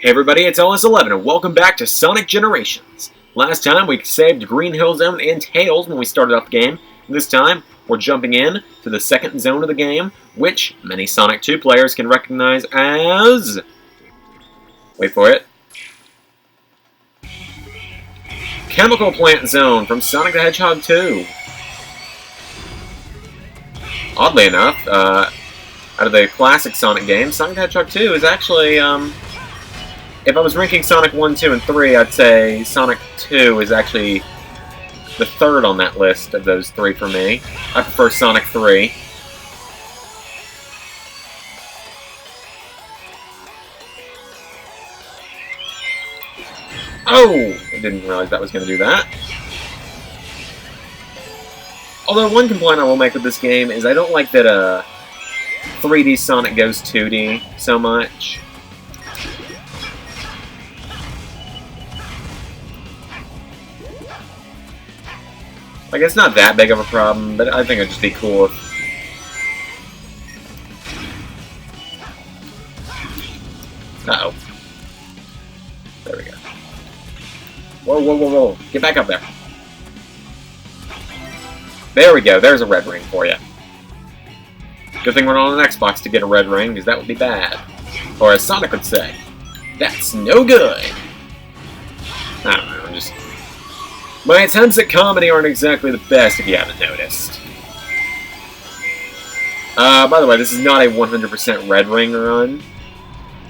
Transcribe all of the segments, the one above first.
Hey everybody, it's LS11 and welcome back to Sonic Generations. Last time we saved Green Hill Zone and Tails when we started off the game. This time, we're jumping in to the second zone of the game, which many Sonic 2 players can recognize as... Wait for it. Chemical Plant Zone from Sonic the Hedgehog 2. Oddly enough, out of the classic Sonic games, Sonic the Hedgehog 2 is actually, if I was ranking Sonic 1, 2, and 3, I'd say Sonic 2 is actually the third on that list of those three for me. I prefer Sonic 3. Oh! I didn't realize that was going to do that. Although one complaint I will make with this game is I don't like that 3D Sonic goes 2D so much. Like, it's not that big of a problem, but I think it'd just be cool if... Uh-oh. There we go. Whoa, whoa, whoa, whoa. Get back up there. There we go. There's a red ring for you. Good thing we're not on an Xbox to get a red ring, because that would be bad. Or as Sonic would say, that's no good. I don't know, just... My attempts at comedy aren't exactly the best, if you haven't noticed. By the way, this is not a 100% red ring run,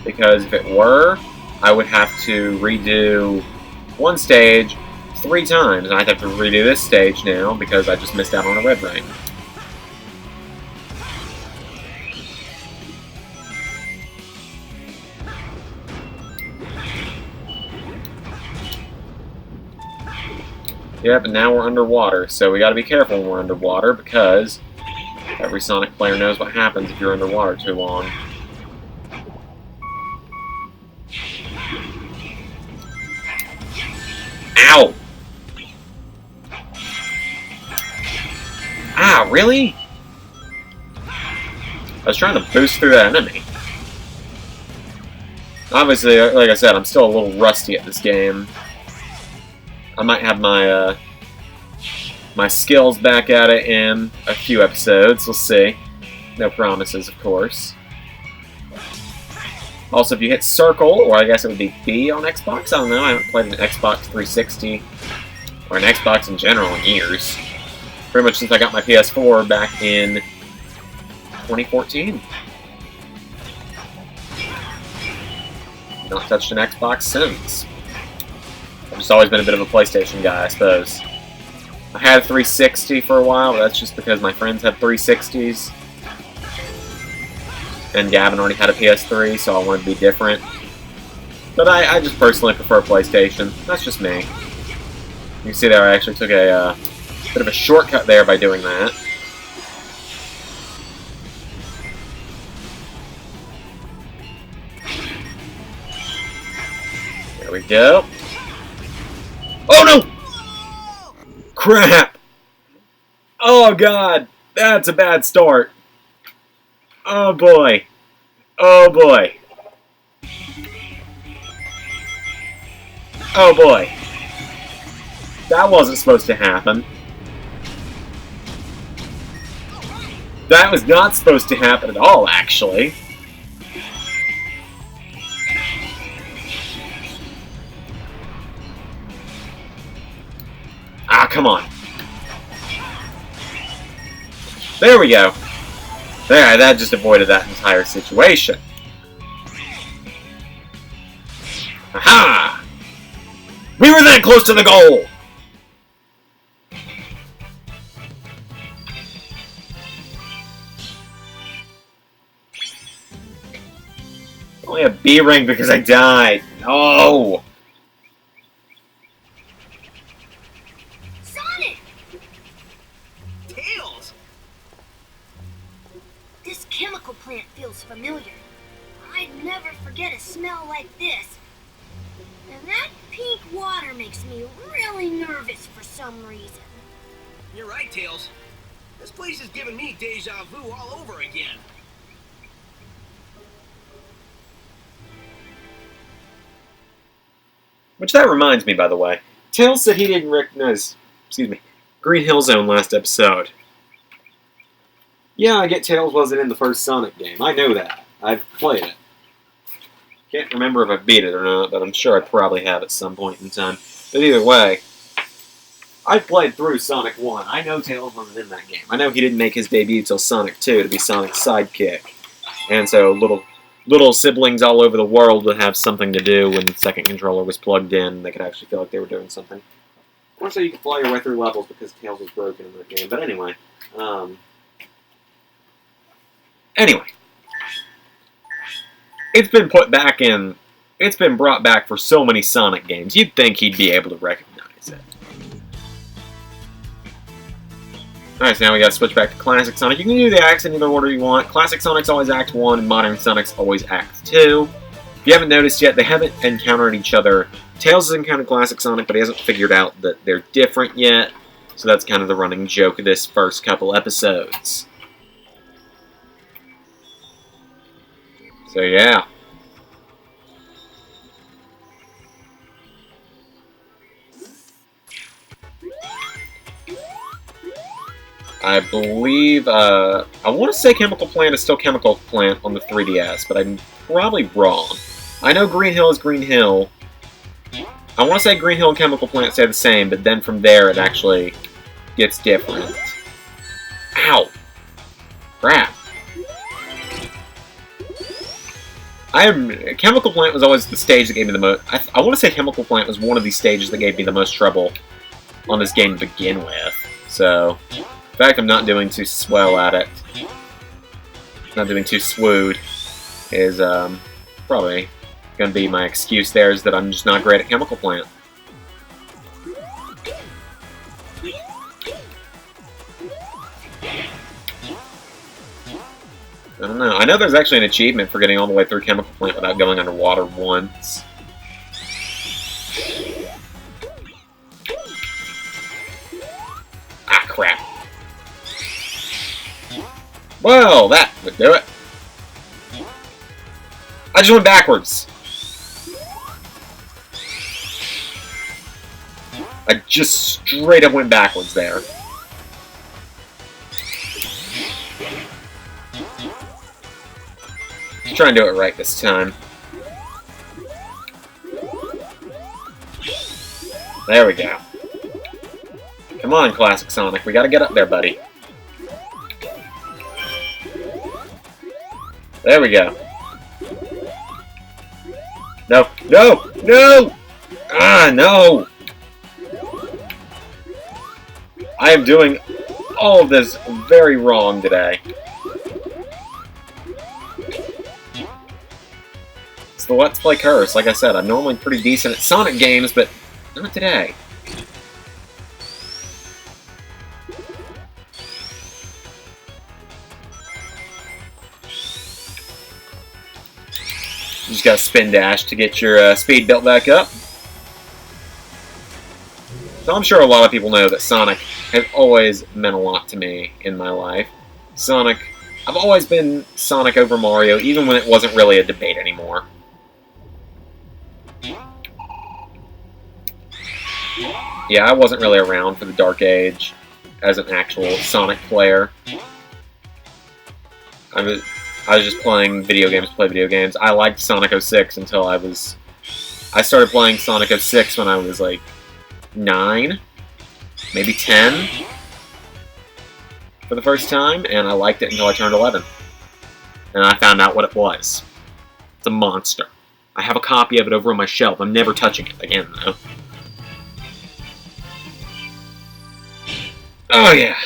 because if it were, I would have to redo one stage 3 times, and I'd have to redo this stage now, because I just missed out on a red ring. Yep, and now we're underwater, so we gotta be careful when we're underwater, because every Sonic player knows what happens if you're underwater too long. Ow! Ah, really? I was trying to boost through that enemy. Obviously, like I said, I'm still a little rusty at this game. I might have my my skills back at it in a few episodes. We'll see. No promises, of course. Also, if you hit circle, or I guess it would be B on Xbox. I don't know. I haven't played an Xbox 360 or an Xbox in general in years. Pretty much since I got my PS4 back in 2014. Not touched an Xbox since. I've just always been a bit of a PlayStation guy, I suppose. I had a 360 for a while, but that's just because my friends had 360s. And Gavin already had a PS3, so I wanted to be different. But I just personally prefer PlayStation. That's just me. You can see there I actually took a bit of a shortcut there by doing that. There we go. Oh no! Crap! Oh god! That's a bad start. Oh boy. Oh boy. Oh boy. That wasn't supposed to happen. That was not supposed to happen at all, actually. Ah, come on. There we go. There, that just avoided that entire situation. Aha! We were that close to the goal! Only a B ring because I died. No! Sonic! Tails! This chemical plant feels familiar. I'd never forget a smell like this. And that pink water makes me really nervous for some reason. You're right, Tails. This place is giving me deja vu all over again. Which that reminds me, by the way. Tails said he didn't recognize, Green Hill Zone last episode. Yeah, I get Tails wasn't in the first Sonic game. I know that. I've played it. Can't remember if I beat it or not, but I'm sure I probably have at some point in time. But either way, I played through Sonic 1. I know Tails wasn't in that game. I know he didn't make his debut till Sonic 2 to be Sonic's sidekick. And so little siblings all over the world would have something to do when the second controller was plugged in. They could actually feel like they were doing something. Or so you could fly your way through levels because Tails was broken in that game. But anyway. It's been put back in. It's been brought back for so many Sonic games. You'd think he'd be able to recognize it. Alright, so now we gotta switch back to Classic Sonic. You can do the acts in either order you want. Classic Sonic's always Act 1, and Modern Sonic's always Act 2. If you haven't noticed yet, they haven't encountered each other. Tails has encountered Classic Sonic, but he hasn't figured out that they're different yet. So that's kind of the running joke of this first couple episodes. So yeah. I believe, I want to say Chemical Plant is still Chemical Plant on the 3DS, but I'm probably wrong. I know Green Hill is Green Hill. I want to say Green Hill and Chemical Plant stay the same, but then from there it actually gets different. Ow! Crap. Chemical Plant was always the stage that gave me the most... I want to say Chemical Plant was one of the stages that gave me the most trouble on this game to begin with. So, in fact, I'm not doing too swell at it. Not doing too swooed is probably going to be my excuse there, is that I'm just not great at Chemical Plant. I don't know. I know there's actually an achievement for getting all the way through Chemical Plant without going underwater once. Ah, crap. Well, that would do it. I just went backwards. I just straight up went backwards there. Let's try and do it right this time. There we go. Come on, Classic Sonic. We gotta get up there, buddy. There we go. No! No! No! Ah, no! I am doing all of this very wrong today. It's the Let's Play curse. Like I said, I'm normally pretty decent at Sonic games, but not today. You just gotta spin dash to get your speed built back up. So I'm sure a lot of people know that Sonic has always meant a lot to me in my life. I've always been Sonic over Mario, even when it wasn't really a debate anymore. Yeah, I wasn't really around for the Dark Age as an actual Sonic player. I was just playing video games to play video games. I liked Sonic 06 until I started playing Sonic 06 when I was like 9, maybe 10 for the first time, and I liked it until I turned 11. And I found out what it was. It's a monster. I have a copy of it over on my shelf. I'm never touching it again, though. Oh, yeah.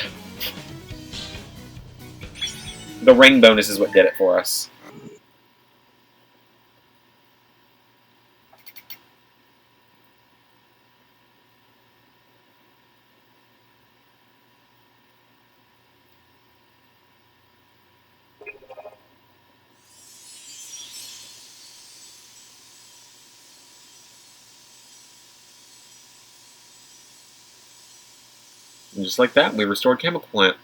The ring bonus is what did it for us. And just like that, we restored Chemical Plant.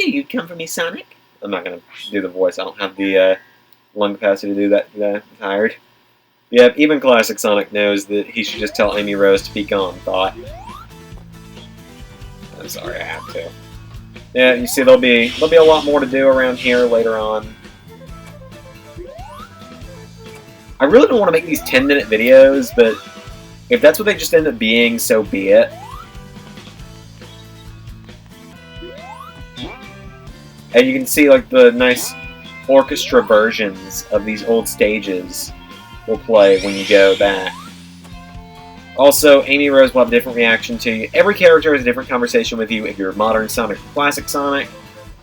knew you'd come for me, Sonic. I'm not going to do the voice. I don't have the lung capacity to do that today. I'm tired. Yep, even classic Sonic knows that he should just tell Amy Rose to be gone, Thought. I'm sorry, I have to. Yeah, you see, there'll be a lot more to do around here later on. I really don't want to make these 10-minute videos, but if that's what they just end up being, so be it. And you can see, like, the nice orchestra versions of these old stages will play when you go back. Also, Amy Rose will have a different reaction to you. Every character has a different conversation with you if you're modern Sonic or classic Sonic.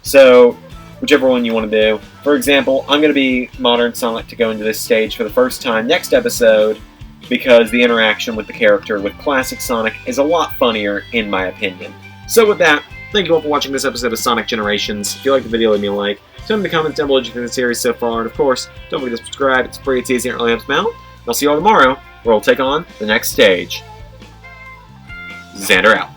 So, whichever one you want to do. For example, I'm going to be modern Sonic to go into this stage for the first time next episode because the interaction with the character with classic Sonic is a lot funnier, in my opinion. So with that, thank you all for watching this episode of Sonic Generations. If you liked the video, leave me a like. Tell me in the comments down below what you think of the series so far. And of course, don't forget to subscribe. It's free, it's easy, and it really helps me out. And I'll see you all tomorrow, where we'll take on the next stage. Xander out.